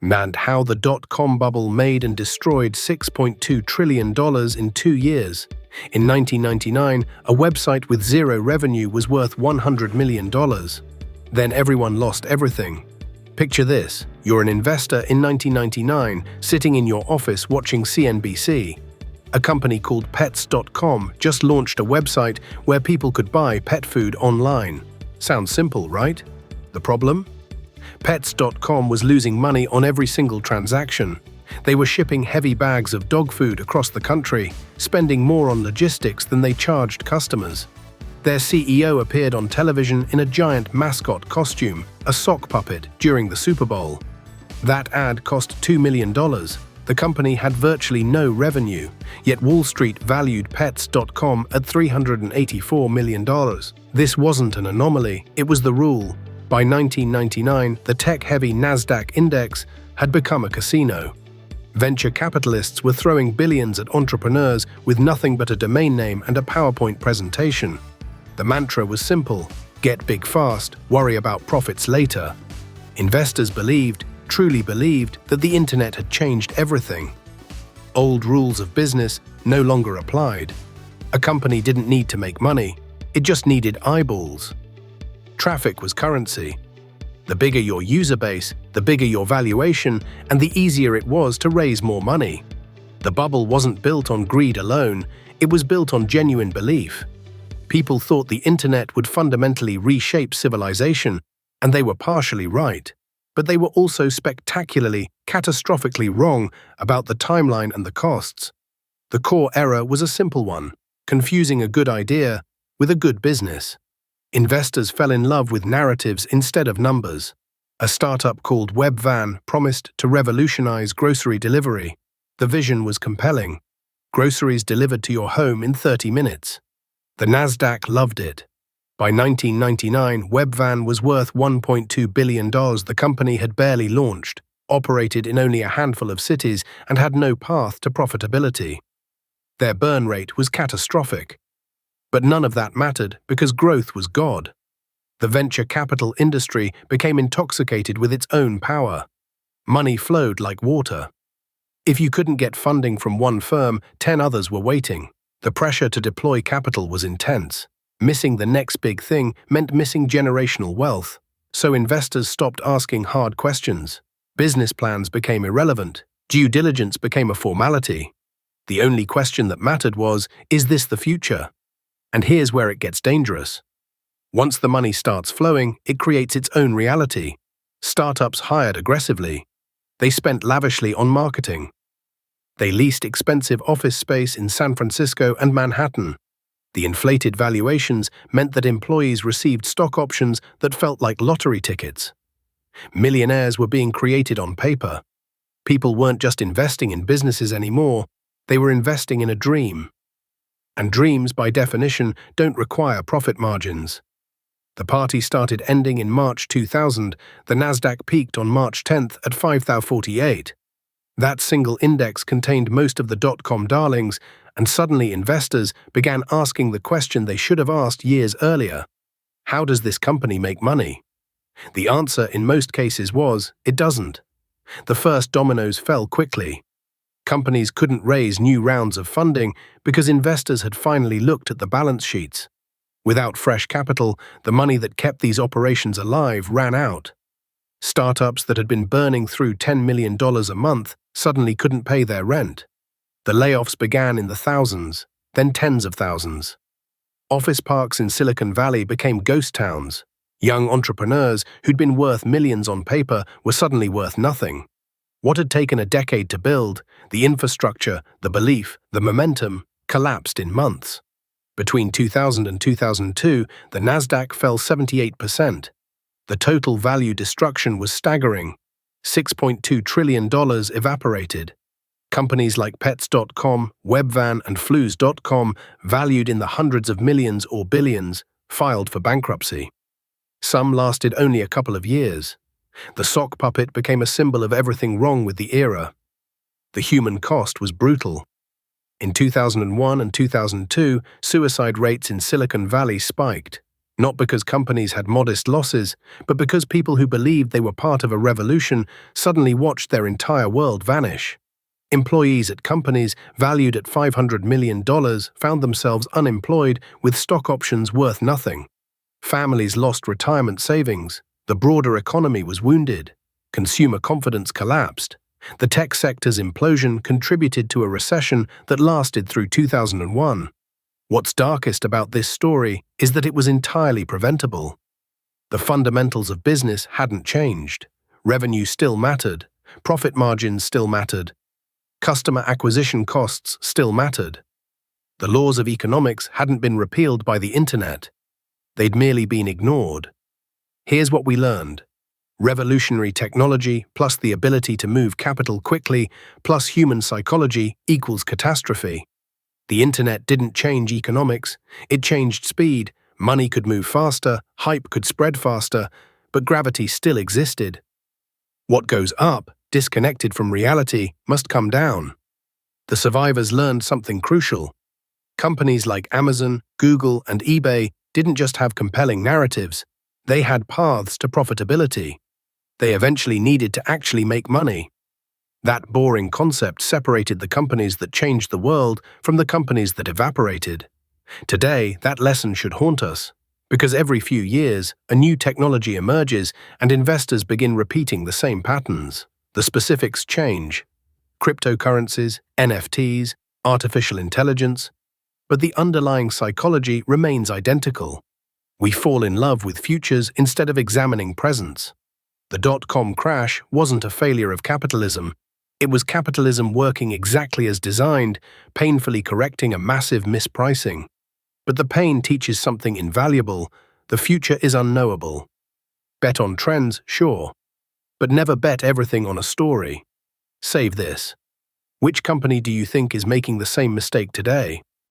And how the dot-com bubble made and destroyed $6.2 trillion in 2 years. In 1999, a website with zero revenue was worth $100 million. Then everyone lost everything. Picture this: you're an investor in 1999, sitting in your office watching CNBC. A company called Pets.com just launched a website where people could buy pet food online. Sounds simple, right? The problem? Pets.com was losing money on every single transaction. They were shipping heavy bags of dog food across the country, spending more on logistics than they charged customers. Their CEO appeared on television in a giant mascot costume, a sock puppet, during the Super Bowl. That ad cost $2 million. The company had virtually no revenue, yet Wall Street valued Pets.com at $384 million. This wasn't an anomaly, it was the rule. By 1999, the tech-heavy Nasdaq index had become a casino. Venture capitalists were throwing billions at entrepreneurs with nothing but a domain name and a PowerPoint presentation. The mantra was simple: get big fast, worry about profits later. Investors truly believed, that the internet had changed everything. Old rules of business no longer applied. A company didn't need to make money, it just needed eyeballs. Traffic was currency. The bigger your user base, the bigger your valuation, and the easier it was to raise more money. The bubble wasn't built on greed alone, it was built on genuine belief. People thought the internet would fundamentally reshape civilization, and they were partially right. But they were also spectacularly, catastrophically wrong about the timeline and the costs. The core error was a simple one: confusing a good idea with a good business. Investors fell in love with narratives instead of numbers. A startup called Webvan promised to revolutionize grocery delivery. The vision was compelling: groceries delivered to your home in 30 minutes. The Nasdaq loved it. By 1999, Webvan was worth $1.2 billion. The company had barely launched, operated in only a handful of cities, and had no path to profitability. Their burn rate was catastrophic. But none of that mattered because growth was God. The venture capital industry became intoxicated with its own power. Money flowed like water. If you couldn't get funding from one firm, 10 others were waiting. The pressure to deploy capital was intense. Missing the next big thing meant missing generational wealth. So investors stopped asking hard questions. Business plans became irrelevant. Due diligence became a formality. The only question that mattered was, is this the future? And here's where it gets dangerous. Once the money starts flowing, it creates its own reality. Startups hired aggressively. They spent lavishly on marketing. They leased expensive office space in San Francisco and Manhattan. The inflated valuations meant that employees received stock options that felt like lottery tickets. Millionaires were being created on paper. People weren't just investing in businesses anymore, they were investing in a dream. And dreams, by definition, don't require profit margins. The party started ending in March 2000. The Nasdaq peaked on March 10th at 5,048. That single index contained most of the dot-com darlings, and suddenly investors began asking the question they should have asked years earlier: how does this company make money? The answer in most cases was, it doesn't. The first dominoes fell quickly. Companies couldn't raise new rounds of funding because investors had finally looked at the balance sheets. Without fresh capital, the money that kept these operations alive ran out. Startups that had been burning through $10 million a month suddenly couldn't pay their rent. The layoffs began in the thousands, then tens of thousands. Office parks in Silicon Valley became ghost towns. Young entrepreneurs who'd been worth millions on paper were suddenly worth nothing. What had taken a decade to build, the infrastructure, the belief, the momentum, collapsed in months. Between 2000 and 2002, the Nasdaq fell 78%. The total value destruction was staggering. $6.2 trillion evaporated. Companies like Pets.com, Webvan, and Flus.com, valued in the hundreds of millions or billions, filed for bankruptcy. Some lasted only a couple of years. The sock puppet became a symbol of everything wrong with the era. The human cost was brutal. In 2001 and 2002, suicide rates in Silicon Valley spiked. Not because companies had modest losses, but because people who believed they were part of a revolution suddenly watched their entire world vanish. Employees at companies valued at $500 million found themselves unemployed with stock options worth nothing. Families lost retirement savings. The broader economy was wounded. Consumer confidence collapsed. The tech sector's implosion contributed to a recession that lasted through 2001. What's darkest about this story is that it was entirely preventable. The fundamentals of business hadn't changed. Revenue still mattered. Profit margins still mattered. Customer acquisition costs still mattered. The laws of economics hadn't been repealed by the internet. They'd merely been ignored. Here's what we learned. Revolutionary technology plus the ability to move capital quickly plus human psychology equals catastrophe. The internet didn't change economics, it changed speed. Money could move faster, hype could spread faster, but gravity still existed. What goes up, disconnected from reality, must come down. The survivors learned something crucial. Companies like Amazon, Google, and eBay didn't just have compelling narratives, they had paths to profitability. They eventually needed to actually make money. That boring concept separated the companies that changed the world from the companies that evaporated. Today, that lesson should haunt us, because every few years, a new technology emerges and investors begin repeating the same patterns. The specifics change. Cryptocurrencies, NFTs, artificial intelligence, but the underlying psychology remains identical. We fall in love with futures instead of examining presents. The dot-com crash wasn't a failure of capitalism. It was capitalism working exactly as designed, painfully correcting a massive mispricing. But the pain teaches something invaluable. The future is unknowable. Bet on trends, sure, but never bet everything on a story. Save this. Which company do you think is making the same mistake today?